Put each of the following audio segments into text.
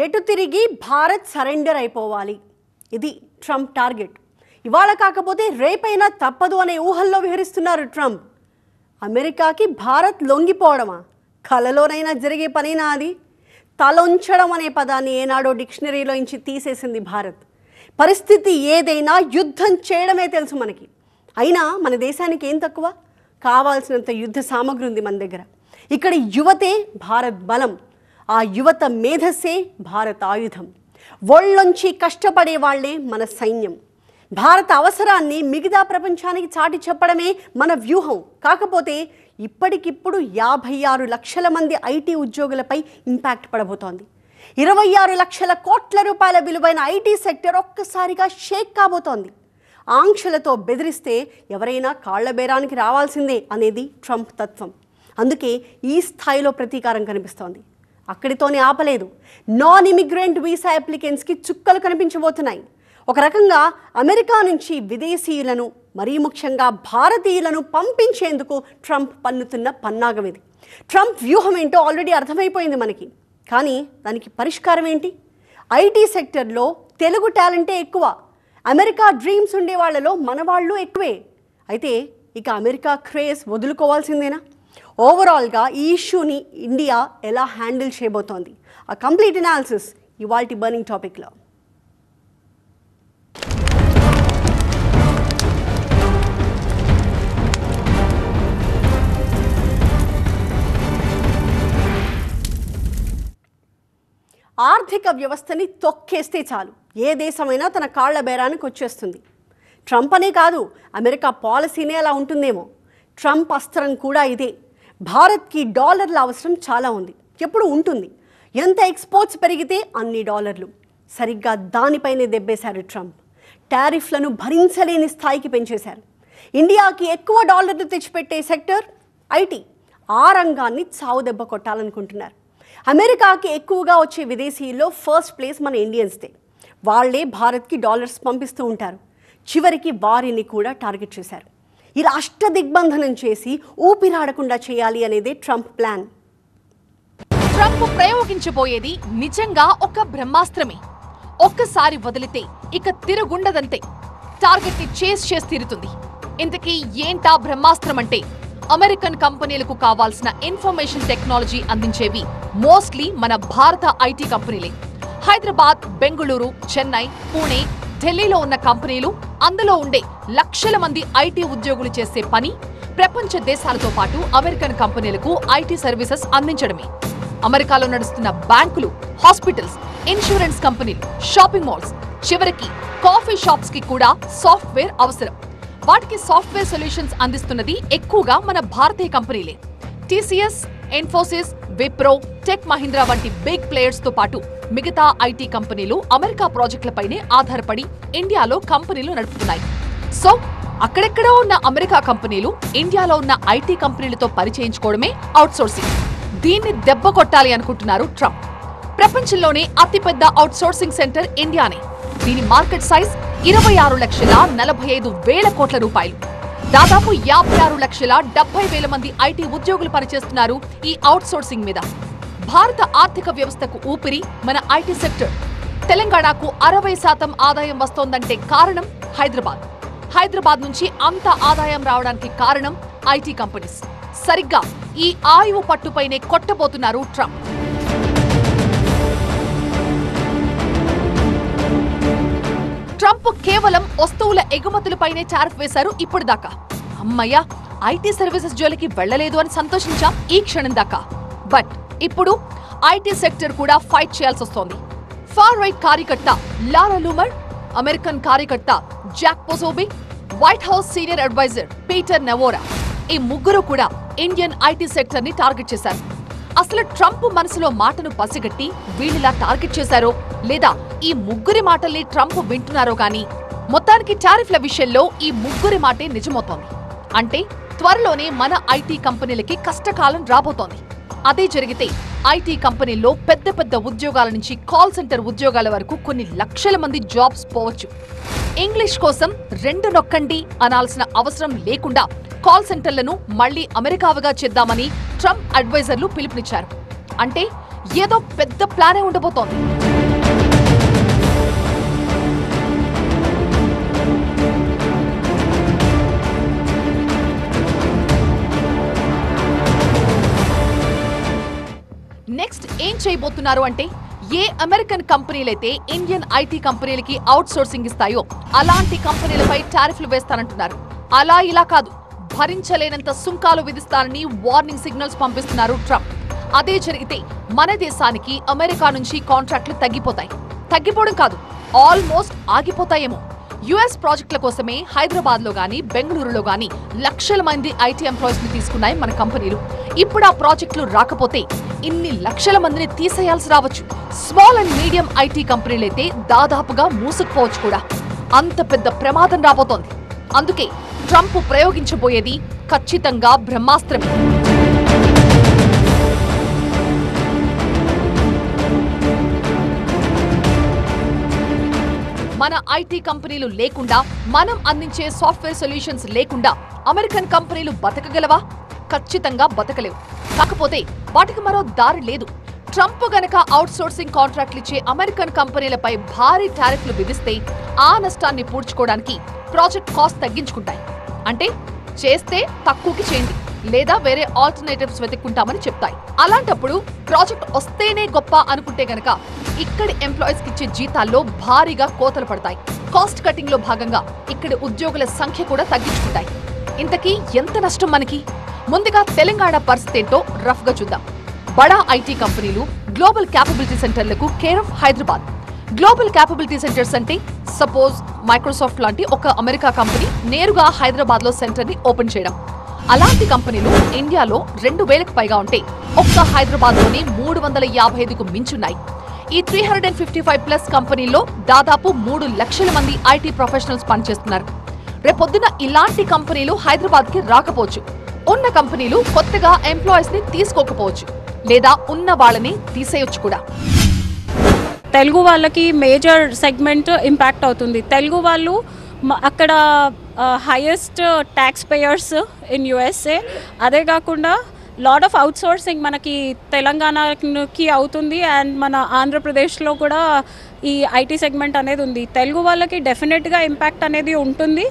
ఎటు తిరిగి భారత్ సరెండర్ అయిపోవాలి. ఇది ట్రంప్ టార్గెట్. ఇవాళ కాకపోతే రేపైనా తప్పదు అనే ఊహల్లో విహరిస్తున్నారు ట్రంప్. అమెరికాకి భారత్ లొంగిపోవడమా? కలలోనైనా జరిగే పనేనా అది? తలొంచడం అనే పదాన్ని ఏనాడో డిక్షనరీలో నుంచి తీసేసింది భారత్. పరిస్థితి ఏదైనా యుద్ధం చేయడమే తెలుసు మనకి. అయినా మన దేశానికి ఏం తక్కువ? కావాల్సినంత యుద్ధ సామగ్రి ఉంది మన దగ్గర. ఇక్కడ యువతే భారత్ బలం, ఆ యువత మేధస్సే భారత ఆయుధం. ఒళ్ళొంచి కష్టపడే వాళ్లే మన సైన్యం. భారత అవసరాన్ని మిగతా ప్రపంచానికి చాటి చెప్పడమే మన వ్యూహం. కాకపోతే ఇప్పటికిప్పుడు 56 లక్షల మంది ఐటీ ఉద్యోగులపై ఇంపాక్ట్ పడబోతోంది. 26 లక్షల కోట్ల రూపాయల విలువైన ఐటీ సెక్టర్ ఒక్కసారిగా షేక్ కాబోతోంది. ఆంక్షలతో బెదిరిస్తే ఎవరైనా కాళ్ల బేరానికి రావాల్సిందే అనేది ట్రంప్ తత్వం. అందుకే ఈ స్థాయిలో ప్రతీకారం కనిపిస్తోంది. అక్కడితోనే ఆపలేదు. నాన్ ఇమిగ్రెంట్ వీసా అప్లికెంట్స్కి చుక్కలు కనిపించబోతున్నాయి. ఒక రకంగా అమెరికా నుంచి విదేశీయులను, మరీ ముఖ్యంగా భారతీయులను పంపించేందుకు ట్రంప్ పన్నుతున్న పన్నాగం ఇది. ట్రంప్ వ్యూహం ఏంటో ఆల్రెడీ అర్థమైపోయింది మనకి. కానీ దానికి పరిష్కారం ఏంటి? ఐటీ సెక్టర్లో తెలుగు టాలెంటే ఎక్కువ. అమెరికా డ్రీమ్స్ ఉండే వాళ్ళలో మన వాళ్ళు ఎక్కువే. అయితే ఇక అమెరికా క్రేజ్ వదులుకోవాల్సిందేనా? ఓవరాల్గా ఈ ఇష్యూని ఇండియా ఎలా హ్యాండిల్ చేయబోతోంది? ఆ కంప్లీట్ అనాలిసిస్ ఇవాల్టి బర్నింగ్ టాపిక్లో. ఆర్థిక వ్యవస్థని తొక్కేస్తే చాలు, ఏ దేశమైనా తన కాళ్ల బేరానికి వచ్చేస్తుంది. ట్రంప్ అనే కాదు, అమెరికా పాలసీనే అలా ఉంటుందేమో. ట్రంప్ అస్త్రం కూడా ఇదే. భారత్కి డాలర్ల అవసరం చాలా ఉంది, ఎప్పుడు ఉంటుంది. ఎంత ఎక్స్పోర్ట్స్ పెరిగితే అన్ని డాలర్లు. సరిగ్గా దానిపైనే దెబ్బేశారు ట్రంప్. టారిఫ్లను భరించలేని స్థాయికి పెంచేశారు. ఇండియాకి ఎక్కువ డాలర్లు తెచ్చిపెట్టే సెక్టర్ ఐటీ. ఆ రంగాన్ని చావు దెబ్బ కొట్టాలనుకుంటున్నారు. అమెరికాకి ఎక్కువగా వచ్చే విదేశీయుల్లో ఫస్ట్ ప్లేస్ మన ఇండియన్స్దే. వాళ్లే భారత్కి డాలర్స్ పంపిస్తూ ఉంటారు. చివరికి వారిని కూడా టార్గెట్ చేశారు. ఇలా అష్టదిగ్బంధనం చేసి ఊపిరాడకుండా చేయాలి అనేదే ట్రంప్ ప్లాన్. ట్రంప్ ప్రయోగించబోయేది నిజంగా ఒక బ్రహ్మాస్త్రమే. ఒక్కసారి వదిలితే ఇక తిరుగుండదంతే. టార్గెట్ ని చేసి తీరుతుంది. ఇంతకీ ఏంటా బ్రహ్మాస్త్రం అంటే, అమెరికన్ కంపెనీలకు కావాల్సిన ఇన్ఫర్మేషన్ టెక్నాలజీ అందించేవి మోస్ట్లీ మన భారత ఐటీ కంపెనీలే. హైదరాబాద్, బెంగళూరు, చెన్నై, పూణే, ఢిల్లీలో ఉన్న కంపెనీలు, అందులో ఉండే లక్షల మంది ఐటీ ఉద్యోగులు చేసే పని ప్రపంచ దేశాలతో పాటు అమెరికన్ కంపెనీలకు ఐటీ సర్వీసెస్ అందించడమే. అమెరికాలో నడుస్తున్న బ్యాంకులు, హాస్పిటల్స్, ఇన్సూరెన్స్ కంపెనీలు, షాపింగ్ మాల్స్, చివరికి కాఫీ షాప్స్ కి కూడా సాఫ్ట్వేర్ అవసరం. వాటికి సాఫ్ట్వేర్ సొల్యూషన్స్ అందిస్తున్నది ఎక్కువగా మన భారతీయ కంపెనీలే. టీసీఎస్, ఇన్ఫోసిస్, విప్రో, టెక్ మహీంద్రా వంటి బిగ్ ప్లేయర్స్ తో పాటు మిగతా ఐటీ కంపెనీలు అమెరికా ప్రాజెక్టులపైనే ఆధారపడి ఇండియాలో కంపెనీలు నడుపుతున్నాయి. సో అక్కడెక్కడో ఉన్న అమెరికా కంపెనీలు ఇండియాలో ఉన్న ఐటీ కంపెనీలతో పరిచయించుకోవడమే అవుట్సోర్సింగ్. దీన్ని దెబ్బ కొట్టాలి అనుకుంటున్నారు ట్రంప్. ప్రపంచంలోనే అతిపెద్ద అవుట్సోర్సింగ్ సెంటర్ ఇండియానే. దీని మార్కెట్ సైజ్ 26,45,000 కోట్ల రూపాయలు. దాదాపు 56,70,000 మంది ఐటీ ఉద్యోగులు పనిచేస్తున్నారు ఈ అవుట్సోర్సింగ్ మీద. భారత ఆర్థిక వ్యవస్థకు ఊపిరి మన ఐటీ సెక్టర్. తెలంగాణకు 60% ఆదాయం వస్తోందంటే కారణం హైదరాబాద్. హైదరాబాద్ నుంచి అంత ఆదాయం రావడానికి కారణం ఐటీ కంపెనీస్. సరిగ్గా ఈ ఆయువు పట్టుపైనే కొట్టబోతున్నారు ట్రంప్. ట్రంప్ కేవలం వస్తువుల ఎగుమతులపైనే టారిఫ్ వేశారు ఇప్పుడు దాకా. అమ్మయ్యా, ఐటీ సర్వీసెస్ జోలికి వెళ్లలేదు అని సంతోషించాం ఈ క్షణం దాకా. బట్ ఇప్పుడు ఐటీ సెక్టర్ కూడా ఫైట్ చేయాల్సి వస్తోంది. ఫార్ రైట్ కార్యకర్త లారా లూమర్, అమెరికన్ కార్యకర్త Jack Posobiec, White House senior advisor Peter Navarro, ఈ ముగ్గురు కూడా ఇండియన్ ఐటీ సెక్టర్ ని టార్గెట్ చేశారు. అసలు ట్రంప్ మనసులో మాటను పసిగట్టి వీళ్ళిలా టార్గెట్ చేశారో లేదా ఈ ముగ్గురి మాటల్ని ట్రంప్ వింటున్నారో కానీ మొత్తానికి టారిఫ్ల విషయంలో ఈ ముగ్గురి మాటే నిజమవుతోంది. అంటే త్వరలోనే మన ఐటీ కంపెనీలకి కష్టకాలం రాబోతోంది. అదే జరిగితే ఐటీ కంపెనీల్లో పెద్ద పెద్ద ఉద్యోగాల నుంచి కాల్ సెంటర్ ఉద్యోగాల వరకు కొన్ని లక్షల మంది జాబ్స్ పోవచ్చు. ఇంగ్లీష్ కోసం 2 నొక్కండి అనాల్సిన అవసరం లేకుండా కాల్ సెంటర్లను మళ్లీ అమెరికావుగా చేద్దామని ట్రంప్ అడ్వైజర్లు పిలుపునిచ్చారు. అంటే ఏదో పెద్ద ప్లానే ఉండబోతోంది. నెక్స్ట్ ఏం చేయబోతున్నారు అంటే, ఏ అమెరికన్ కంపెనీలైతే ఇండియన్ ఐటీ కంపెనీలకి అవుట్ సోర్సింగ్ ఇస్తాయో అలాంటి కంపెనీలపై టారిఫ్లు వేస్తానంటున్నారు. అలా ఇలా కాదు, భరించలేనంత సుంకాలు విధిస్తానని వార్నింగ్ సిగ్నల్స్ పంపిస్తున్నారు ట్రంప్. అదే జరిగితే మన దేశానికి అమెరికా నుంచి కాంట్రాక్టులు తగ్గిపోవడం కాదు, ఆల్మోస్ట్ ఆగిపోతాయేమో. యుఎస్ ప్రాజెక్టుల కోసమే హైదరాబాద్ లో గానీ బెంగళూరులో గానీ లక్షల మంది ఐటీ ఎంప్లాయీస్ ని తీసుకున్నాయి మన కంపెనీలు. ఇప్పుడు ఆ ప్రాజెక్టులు రాకపోతే ఇన్ని లక్షల మందిని తీసేయాల్సి రావచ్చు. స్మాల్ అండ్ మీడియం ఐటీ కంపెనీలైతే దాదాపుగా మూసుకుపోవచ్చు కూడా. అంత పెద్ద ప్రమాదం రాబోతోంది. అందుకే ట్రంప్ ప్రయోగించబోయేది ఖచ్చితంగా బ్రహ్మాస్త్రమే. మన ఐటీ కంపెనీలు లేకుండా, మనం అందించే సాఫ్ట్వేర్ సొల్యూషన్స్ లేకుండా అమెరికన్ కంపెనీలు బతకగలవా? ఖచ్చితంగా బతకలేవు. కాకపోతే వాటికి మరో దారి లేదు. ట్రంప్ గనక అవుట్ సోర్సింగ్ కాంట్రాక్ట్లు ఇచ్చే అమెరికన్ కంపెనీలపై భారీ టారిఫ్లు విధిస్తే ఆ నష్టాన్ని పూడ్చుకోవడానికి ప్రాజెక్ట్ కాస్ట్ తగ్గించుకుంటాయి. అంటే చేస్తే తక్కువకి చేయండి, లేదా వేరే ఆల్టర్నేటివ్స్ వెతుక్కుంటామని చెప్తాయి. అలాంటప్పుడు ప్రాజెక్ట్ వస్తేనే గొప్ప అనుకుంటే గనక ఇక్కడి ఎంప్లాయీస్ కిచ్చే జీతాల్లో భారీగా కోతలు పడతాయి. కాస్ట్ కటింగ్ లో భాగంగా ఇక్కడి ఉద్యోగుల సంఖ్య కూడా తగ్గించుకుంటాయి. ఇంతకీ ఎంత నష్టం మనకి? ముందుగా తెలంగాణ పరిస్థితి ఏంటో రఫ్ గా చూద్దాం. బడా ఐటీ కంపెనీలు గ్లోబల్ క్యాపబిలిటీ సెంటర్లకు care of Hyderabad. Global capability centres అంటే సపోజ్ మైక్రోసాఫ్ట్ లాంటి ఒక అమెరికా కంపెనీ నేరుగా హైదరాబాద్ లో సెంటర్ ని ఓపెన్ చేయడం. అలాంటి కంపెనీలు ఇండియాలో 2000కు పైగా ఉంటే ఒక్క హైదరాబాద్ లోనే 355కు మించున్నాయి. ఈ 355+ కంపెనీల్లో దాదాపు 3 లక్షల మంది ఐటీ ప్రొఫెషనల్స్ పనిచేస్తున్నారు. రేపొద్దున ఇలాంటి కంపెనీలు హైదరాబాద్ కి రాకపోవచ్చు. ఉన్న కంపెనీలు కొత్తగా ఎంప్లాయీస్ ని తీసుకోకపోవచ్చు, లేదా ఉన్న వాళ్ళని తీసేయొచ్చు కూడా. తెలుగు వాళ్ళకి మేజర్ సెగ్మెంట్ ఇంపాక్ట్ అవుతుంది. తెలుగు వాళ్ళు అక్కడ highest tax payers in USA. అదే కాకుండా లాట్ ఆఫ్ అవుట్ సోర్సింగ్ మనకి తెలంగాణకి అవుతుంది, అండ్ మన ఆంధ్రప్రదేశ్లో కూడా ఈ ఐటీ సెగ్మెంట్ అనేది ఉంది. తెలుగు వాళ్ళకి డెఫినెట్గా ఇంపాక్ట్ అనేది ఉంటుంది.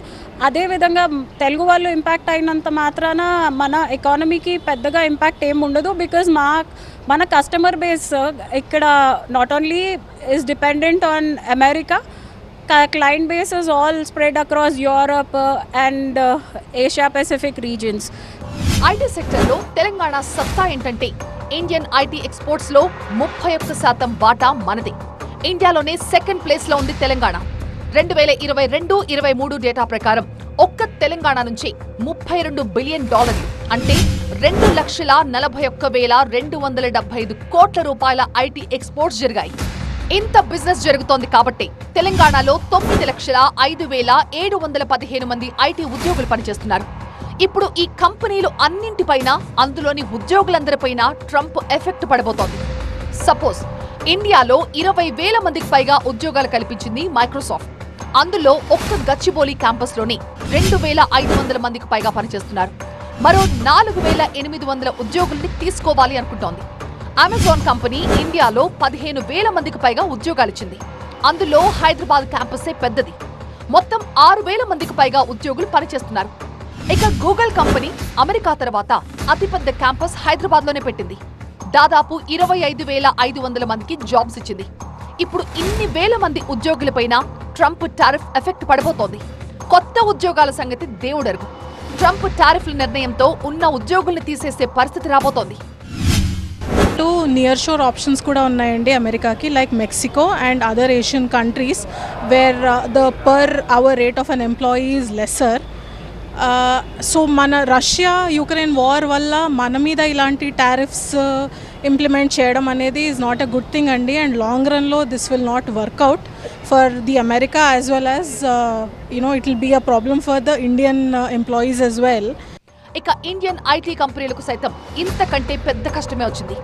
అదేవిధంగా తెలుగు వాళ్ళు ఇంపాక్ట్ అయినంత మాత్రాన మన ఎకానమీకి పెద్దగా ఇంపాక్ట్ ఏమి ఉండదు. బికాజ్ మన కస్టమర్ బేస్ ఇక్కడ not only is dependent on America, client base is all spread across Europe and Asia Pacific regions. IT సెక్టర్లో తెలంగాణ సత్తా ఏంటంటే, ఇండియన్ ఐటీ ఎక్స్పోర్ట్స్ లో 31% వాటా మనదే. ఇండియాలోనే సెకండ్ ప్లేస్ లో ఉంది తెలంగాణ. 2022-23 డేటా ప్రకారం ఒక్క తెలంగాణ నుంచి $32 బిలియన్, అంటే 2,41,275 కోట్ల రూపాయల ఐటీ ఎక్స్పోర్ట్స్ జరిగాయి. ఇంత బిజినెస్ జరుగుతోంది కాబట్టి తెలంగాణలో 9,05,715 మంది ఐటీ ఉద్యోగులు పనిచేస్తున్నారు. ఇప్పుడు ఈ కంపెనీలు అన్నింటిపైన, అందులోని ఉద్యోగులందరిపైన ట్రంప్ ఎఫెక్ట్ పడబోతోంది. సపోజ్ ఇండియాలో 20,000 మందికి పైగా ఉద్యోగాలు కల్పించింది మైక్రోసాఫ్ట్. అందులో ఒక్క గచ్చిబౌలి క్యాంపస్ లోని 2,500 మందికి పైగా పనిచేస్తున్నారు. మరో 4,800 ఉద్యోగుల్ని తీసుకోవాలి అనుకుంటోంది. అమెజాన్ కంపెనీ ఇండియాలో 15,000 మందికి పైగా ఉద్యోగాలిచ్చింది. అందులో హైదరాబాద్ క్యాంపసే పెద్దది. మొత్తం 6,000 మందికి పైగా ఉద్యోగులు పనిచేస్తున్నారు. ఇక గూగుల్ కంపెనీ అమెరికా తర్వాత అతిపెద్ద క్యాంపస్ హైదరాబాద్ లోనే పెట్టింది. దాదాపు 25,500 మందికి జాబ్స్ ఇచ్చింది. ఇప్పుడు ఇన్ని వేల మంది ఉద్యోగులపైన ట్రంప్ టారిఫ్ ఎఫెక్ట్ పడబోతోంది. కొత్త ఉద్యోగాల సంగతి దేవుడెరుగు. ట్రంప్ టారిఫ్ల నిర్ణయంతో ఉన్న ఉద్యోగుల్ని తీసేసే పరిస్థితి రాబోతోంది. నియర్ షోర్ ఆప్షన్స్ కూడా ఉన్నాయండి అమెరికాకి, like Mexico and other Asian countries where the per hour rate of an employee is lesser. So మన రష్యా యుక్రెయిన్ వార్ వల్ల మన మీద ఇలాంటి టారిఫ్స్ ఇంప్లిమెంట్ చేయడం అనేది is not a good thing అండి. అండ్ లాంగ్ రన్లో this will not work out for the America as well as it will be a problem for the Indian employees as well. ఇక Indian IT కంపెనీలకు సైతం ఇంతకంటే పెద్ద కష్టమే వచ్చింది.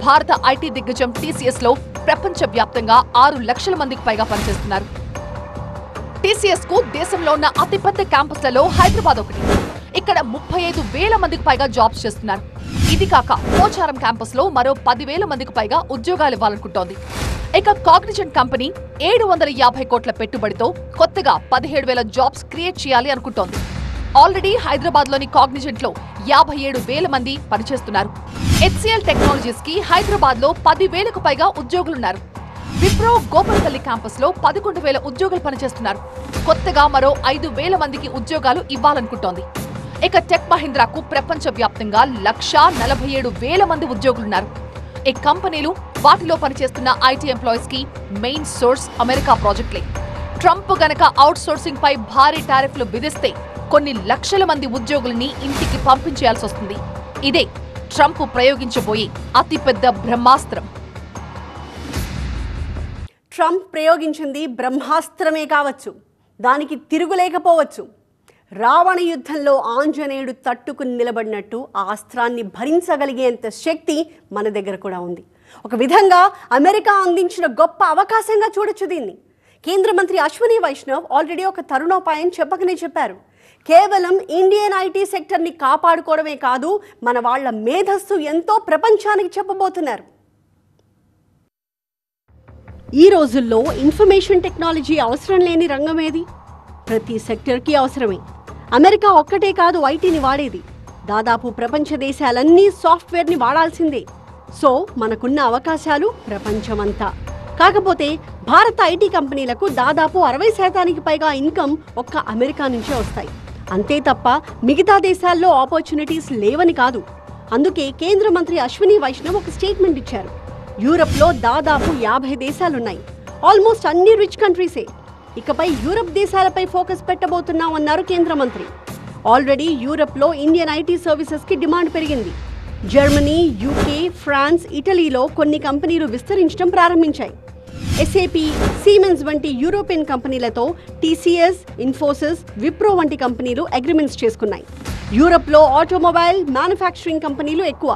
భారత ఐటీ దిగ్గజం TCS లో ప్రపంచ వ్యాప్తంగా 6 లక్షల మందికి పైగా పనిచేస్తున్నారు. TCS కు దేశంలో ఉన్న అతిపెద్ద క్యాంపస్లలో హైదరాబాద్ ఒకటి. ఇక్కడ 35,000 మందికి పైగా జాబ్స్ చేస్తున్నారు. ఇది కాక పోచారం క్యాంపస్ లో మరో 10,000 మందికి పైగా ఉద్యోగాలు ఇవ్వాలనుకుంటోంది. ఇక కాగ్నిజెంట్ కంపెనీ 750 కోట్ల పెట్టుబడితో కొత్తగా 17,000 జాబ్స్ క్రియేట్ చేయాలి అనుకుంటోంది. ఆల్రెడీ హైదరాబాద్ లోని కాగ్నిజెంట్ లో 57,000 మంది పనిచేస్తున్నారు. HCL టెక్నాలజీస్ కి హైదరాబాద్ లో 10,000కు పైగా ఉద్యోగులున్నారు. విప్రో గోపల్పల్లి క్యాంపస్ లో 11,000 ఉద్యోగులు పనిచేస్తున్నారు. కొత్తగా మరో 5,000 మందికి ఉద్యోగాలు ఇవ్వాలనుకుంటోంది. ఇక టెక్ మహీంద్రాకు ప్రపంచవ్యాప్తంగా 1,47,000 మంది ఉద్యోగులున్నారు. ఈ కంపెనీలు వాటిలో పనిచేస్తున్న ఐటీ ఎంప్లాయీస్ కి మెయిన్ సోర్స్ అమెరికా ప్రాజెక్టులే. ట్రంప్ గనక అవుట్ సోర్సింగ్ పై భారీ టారిఫ్లు విధిస్తే కొన్ని లక్షల మంది ఉద్యోగుల్ని ఇంటికి పంపించేయాల్సి వస్తుంది. ఇదే ట్రంప్ ప్రయోగించబోయే అతిపెద్ద బ్రహ్మాస్త్రం. ట్రంప్ ప్రయోగించింది బ్రహ్మాస్త్రమే కావచ్చు, దానికి తిరుగులేకపోవచ్చు. రావణ యుద్ధంలో ఆంజనేయుడు తట్టుకుని నిలబడినట్టు ఆ అస్త్రాన్ని భరించగలిగేంత శక్తి మన దగ్గర కూడా ఉంది. ఒక విధంగా అమెరికా అందించిన గొప్ప అవకాశంగా చూడొచ్చు దీన్ని. కేంద్ర మంత్రి అశ్విని వైష్ణవ్ ఆల్రెడీ ఒక తరుణోపాయం చెప్పకనే చెప్పారు. కేవలం ఇండియన్ ఐటీ సెక్టర్ని కాపాడుకోవడమే కాదు, మన వాళ్ళ మేధస్సు ఎంతో ప్రపంచానికి చెప్పబోతున్నారు. ఈ రోజుల్లో ఇన్ఫర్మేషన్ టెక్నాలజీ అవసరం లేని రంగం ఏది? ప్రతి సెక్టర్కి అవసరమే. అమెరికా ఒక్కటే కాదు ఐటీని వాడేది, దాదాపు ప్రపంచ దేశాలన్నీ సాఫ్ట్వేర్ని వాడాల్సిందే. సో మనకున్న అవకాశాలు ప్రపంచమంతా. కాకపోతే భారత ఐటీ కంపెనీలకు దాదాపు 60% పైగా ఇన్కమ్ ఒక్క అమెరికా నుంచే వస్తాయి. అంతే తప్ప మిగతా దేశాల్లో ఆపర్చునిటీస్ లేవని కాదు. అందుకే కేంద్ర మంత్రి అశ్విని వైష్ణవ్ ఒక స్టేట్మెంట్ ఇచ్చారు. యూరప్లో దాదాపు 50 దేశాలున్నాయి, ఆల్మోస్ట్ అన్ని రిచ్ కంట్రీసే. ఇకపై యూరప్ దేశాలపై ఫోకస్ పెట్టబోతున్నామన్నారు కేంద్ర మంత్రి. ఆల్రెడీ యూరప్లో ఇండియన్ ఐటీ సర్వీసెస్కి డిమాండ్ పెరిగింది. జర్మనీ, యూకే, ఫ్రాన్స్, ఇటలీలో కొన్ని కంపెనీలు విస్తరించడం ప్రారంభించాయి. SAP, సిమెన్స్ వంటి యూరోపియన్ కంపెనీలతో TCS, ఇన్ఫోసిస్, విప్రో వంటి కంపెనీలు అగ్రిమెంట్స్ చేసుకున్నాయి. యూరప్లో ఆటోమొబైల్, మ్యానుఫ్యాక్చరింగ్ కంపెనీలు ఎక్కువ.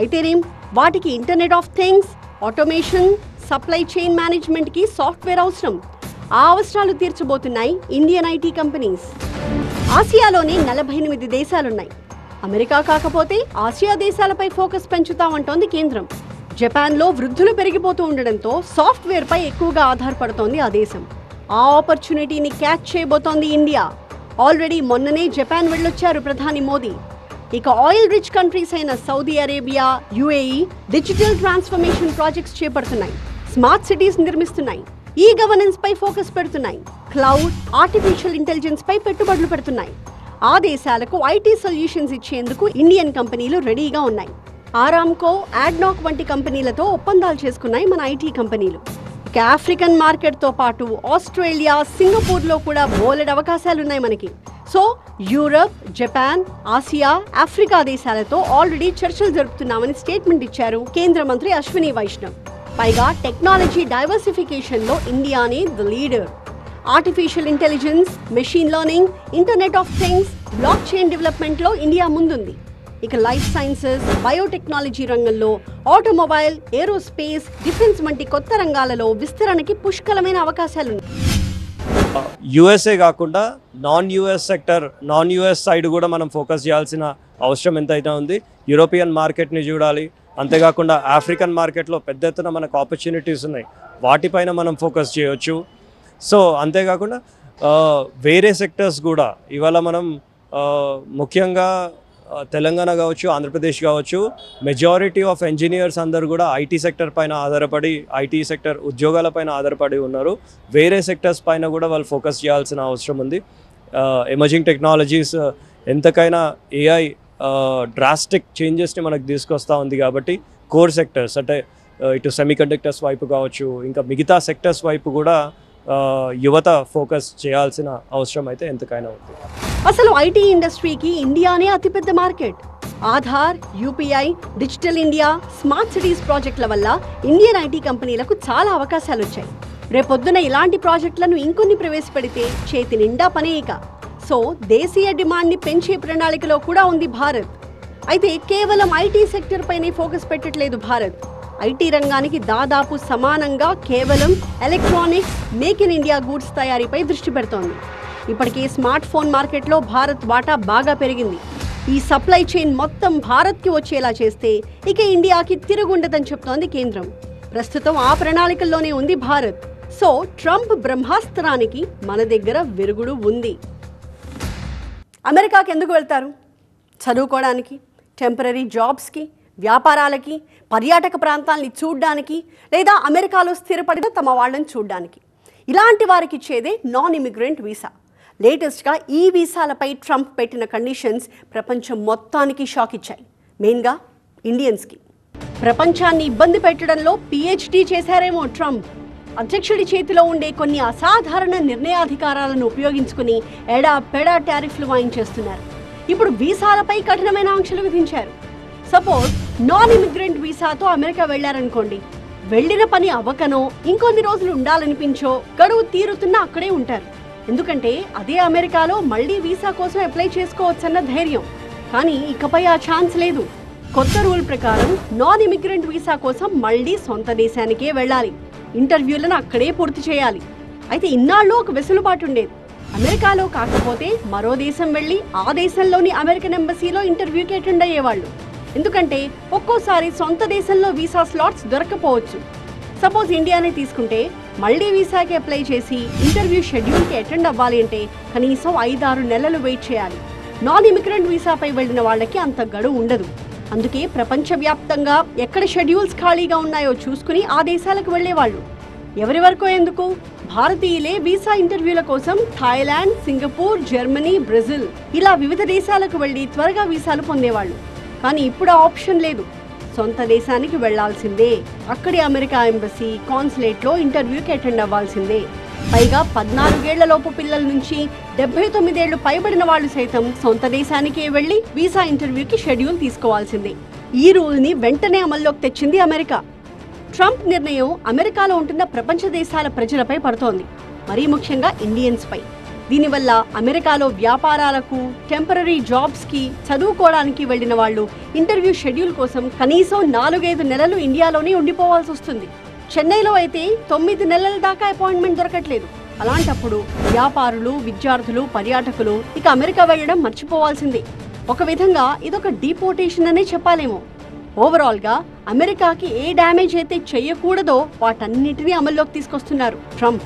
అయితేనేం వాటికి internet of things, automation, supply chain మేనేజ్మెంట్కి సాఫ్ట్వేర్ అవసరం. ఆ అవసరాలు తీర్చబోతున్నాయి ఇండియన్ ఐటీ కంపెనీస్. ఆసియాలోనే 48 దేశాలున్నాయి. అమెరికా కాకపోతే ఆసియా దేశాలపై ఫోకస్ పెంచుతామంటోంది కేంద్రం. జపాన్లో వృద్ధులు పెరిగిపోతూ ఉండడంతో సాఫ్ట్వేర్పై ఎక్కువగా ఆధారపడుతోంది ఆ దేశం. ఆ ఆపర్చునిటీని క్యాచ్ చేయబోతోంది ఇండియా. ఆల్రెడీ మొన్ననే జపాన్ వెళ్ళొచ్చారు ప్రధాని మోదీ. ఇక ఆయిల్ రిచ్ కంట్రీస్ అయిన Saudi Arabia, UAE digital transformation projects చేపడుతున్నాయి. స్మార్ట్ సిటీస్ నిర్మిస్తున్నాయి. ఈ గవర్నెన్స్ పై ఫోకస్ పెడుతున్నాయి. క్లౌడ్, ఆర్టిఫిషియల్ ఇంటెలిజెన్స్ పై పెట్టుబడులు పెడుతున్నాయి. ఆ దేశాలకు ఐటీ సొల్యూషన్స్ ఇచ్చేందుకు ఇండియన్ కంపెనీలు రెడీగా ఉన్నాయి. ఆరామ్కో, యాడ్నాక్ వంటి కంపెనీలతో ఒప్పందాలు చేసుకున్నాయి మన ఐటీ కంపెనీలు. ఇక ఆఫ్రికన్ మార్కెట్తో పాటు ఆస్ట్రేలియా, సింగపూర్లో కూడా బోలెడ్ అవకాశాలున్నాయి మనకి. So Europe, Japan, Asia, Africa దేశాలతో ఆల్రెడీ చర్చలు జరుపుతున్నామని స్టేట్మెంట్ ఇచ్చారు కేంద్ర మంత్రి అశ్విని వైష్ణవ్. పైగా టెక్నాలజీ డైవర్సిఫికేషన్లో ఇండియానే the leader. Artificial intelligence, machine learning, internet of things, blockchain డెవలప్మెంట్లో ఇండియా ముందుంది. ఇక లైఫ్ సైన్సెస్, బయోటెక్నాలజీ రంగంలో, ఆటోమొబైల్, ఏరోస్పేస్, డిఫెన్స్ వంటి కొత్త రంగాలలో విస్తరణకి పుష్కలమైన అవకాశాలున్నాయి. USA కాకుండా non-US సెక్టర్, non-US సైడ్ కూడా మనం ఫోకస్ చేయాల్సిన అవసరం ఎంతైతే ఉంది. యూరోపియన్ మార్కెట్ని చూడాలి. అంతేకాకుండా ఆఫ్రికన్ మార్కెట్లో పెద్ద ఎత్తున మనకు ఆపర్చునిటీస్ ఉన్నాయి, వాటిపైన మనం ఫోకస్ చేయొచ్చు. సో అంతేకాకుండా వేరే సెక్టర్స్ కూడా ఇవాళ మనం ముఖ్యంగా తెలంగాణ కావచ్చు, ఆంధ్రప్రదేశ్ కావచ్చు, మెజారిటీ ఆఫ్ ఇంజనీర్స్ అందరూ కూడా ఐటీ సెక్టర్ పైన ఆధారపడి, ఐటీ సెక్టర్ ఉద్యోగాల పైన ఆధారపడి ఉన్నారు. వేరే సెక్టర్స్ పైన కూడా వాళ్ళు ఫోకస్ చేయాల్సిన అవసరం ఉంది. ఎమర్జింగ్ టెక్నాలజీస్ ఎంతకైనా AI డ్రాస్టిక్ చేంజెస్ని మనకు తీసుకొస్తూ ఉంది. కాబట్టి కోర్ సెక్టర్స్ అంటే ఇటు సెమీకండక్టర్స్ వైపు కావచ్చు, ఇంకా మిగతా సెక్టర్స్ వైపు కూడా యువత ఫోకస్ చేయాల్సిన అవసరం అయితే ఎంతకైనా ఉంది. అసలు ఐటీ ఇండస్ట్రీకి ఇండియానే అతిపెద్ద market. Aadhaar, UPI, digital India, smart cities ప్రాజెక్టుల వల్ల ఇండియన్ ఐటీ కంపెనీలకు చాలా అవకాశాలు వచ్చాయి. రేపొద్దున ఇలాంటి ప్రాజెక్టులను ఇంకొన్ని ప్రవేశపెడితే చేతి నిండా పనే ఇక. సో దేశీయ డిమాండ్ని పెంచే ప్రణాళికలో కూడా ఉంది భారత్. అయితే కేవలం ఐటీ సెక్టర్ పైనే ఫోకస్ పెట్టట్లేదు భారత్. ఐటీ రంగానికి దాదాపు సమానంగా కేవలం electronics, make in India goods తయారీపై దృష్టి పెడుతోంది. ఇప్పటికే స్మార్ట్ ఫోన్ మార్కెట్లో భారత్ వాటా బాగా పెరిగింది. ఈ సప్లై చైన్ మొత్తం భారత్కి వచ్చేలా చేస్తే ఇక ఇండియాకి తిరుగుండదని చెప్తోంది కేంద్రం. ప్రస్తుతం ఆ ప్రణాళికల్లోనే ఉంది భారత్. సో ట్రంప్ బ్రహ్మాస్త్రానికి మన దగ్గర విరుగుడు ఉంది. అమెరికాకి ఎందుకు వెళ్తారు? చదువుకోవడానికి, టెంపరరీ జాబ్స్కి, వ్యాపారాలకి, పర్యాటక ప్రాంతాలని చూడ్డానికి, లేదా అమెరికాలో స్థిరపడిన తమ వాళ్ళని చూడ్డానికి. ఇలాంటి వారికి ఇచ్చేదే నాన్ ఇమిగ్రెంట్ వీసా. లేటెస్ట్గా ఈ వీసాలపై ట్రంప్ పెట్టిన కండిషన్స్ ప్రపంచం మొత్తానికి షాక్ ఇచ్చాయి. మెయిన్గా ఇండియన్స్కి. ప్రపంచాన్ని ఇబ్బంది పెట్టడంలో పిహెచ్డీ చేశారేమో ట్రంప్. అధ్యక్షుడి చేతిలో ఉండే కొన్ని అసాధారణ నిర్ణయాధికారాలను ఉపయోగించుకుని ఎడాపెడా టారిఫ్లు వాయించేస్తున్నారు. ఇప్పుడు వీసాలపై కఠినమైన ఆంక్షలు విధించారు. సపోజ్ నాన్ ఇమిగ్రెంట్ వీసాతో అమెరికా వెళ్లారనుకోండి, వెళ్లిన పని అవ్వకనో ఇంకొన్ని రోజులు ఉండాలనిపించో గడువు తీరుతున్నా అక్కడే ఉంటారు. ఎందుకంటే అదే అమెరికాలో మళ్లీ వీసా కోసం అప్లై చేసుకోవచ్చన్న ధైర్యం. కానీ ఇకపై ఆ ఛాన్స్ లేదు. కొత్త రూల్ ప్రకారం నాన్ ఇమిగ్రెంట్ వీసా కోసం మళ్లీ సొంత దేశానికే వెళ్ళాలి. ఇంటర్వ్యూలను అక్కడే పూర్తి చేయాలి. అయితే ఇన్నాళ్ళు ఒక వెసులుబాటు ఉండేది. అమెరికాలో కాకపోతే మరో దేశం వెళ్ళి ఆ దేశంలోని అమెరికన్ ఎంబసీలో ఇంటర్వ్యూకి అటెండ్ అయ్యేవాళ్ళు. ఎందుకంటే ఒక్కోసారి సొంత దేశంలో వీసా స్లాట్స్ దొరకపోవచ్చు. సపోజ్ ఇండియానే తీసుకుంటే మళ్లీ వీసాకి అప్లై చేసి ఇంటర్వ్యూ షెడ్యూల్కి అటెండ్ అవ్వాలి అంటే కనీసం 5-6 నెలలు వెయిట్ చేయాలి. నాన్ ఇమిగ్రెంట్ వీసాపై వెళ్ళిన వాళ్ళకి అంత గడువు ఉండదు. అందుకే ప్రపంచవ్యాప్తంగా ఎక్కడ షెడ్యూల్స్ ఖాళీగా ఉన్నాయో చూసుకుని ఆ దేశాలకు వెళ్లేవాళ్ళు. ఎవరి వరకు ఎందుకు, భారతీయులే వీసా ఇంటర్వ్యూల కోసం థాయిలాండ్, సింగపూర్, జర్మనీ, బ్రెజిల్ ఇలా వివిధ దేశాలకు వెళ్లి త్వరగా వీసాలు పొందేవాళ్ళు. కానీ ఇప్పుడు ఆ ఆప్షన్ లేదు. సొంత దేశానికి వెళ్లాల్సిందే. అక్కడి అమెరికా ఎంబసీ, కాన్సులేట్లో ఇంటర్వ్యూకి అటెండ్ అవ్వాల్సిందే. పైగా 14 ఏళ్లలోపు పిల్లల నుంచి 79 ఏళ్లు పైబడిన వాళ్ళు సైతం సొంత దేశానికే వెళ్లి వీసా ఇంటర్వ్యూకి షెడ్యూల్ తీసుకోవాల్సిందే. ఈ రూల్ని వెంటనే అమల్లోకి తెచ్చింది అమెరికా. ట్రంప్ నిర్ణయం అమెరికాలో ఉంటున్న ప్రపంచ దేశాల ప్రజలపై పడుతోంది, మరీ ముఖ్యంగా ఇండియన్స్పై. దీనివల్ల అమెరికాలో వ్యాపారాలకు, టెంపరరీ జాబ్స్కి, చదువుకోవడానికి వెళ్లిన వాళ్ళు ఇంటర్వ్యూ షెడ్యూల్ కోసం కనీసం 4-5 నెలలు ఇండియాలోనే ఉండిపోవాల్సి వస్తుంది. చెన్నైలో అయితే 9 నెలల దాకా అపాయింట్మెంట్ దొరకట్లేదు. అలాంటప్పుడు వ్యాపారులు, విద్యార్థులు, పర్యాటకులు ఇక అమెరికా వెళ్లడం మర్చిపోవాల్సిందే. ఒక విధంగా ఇదొక డీపోర్టేషన్ అనే చెప్పాలేమో. ఓవరాల్గా అమెరికాకి ఏ డ్యామేజ్ అయితే చేయకూడదో వాటన్నిటినీ అమల్లోకి తీసుకొస్తున్నారు ట్రంప్.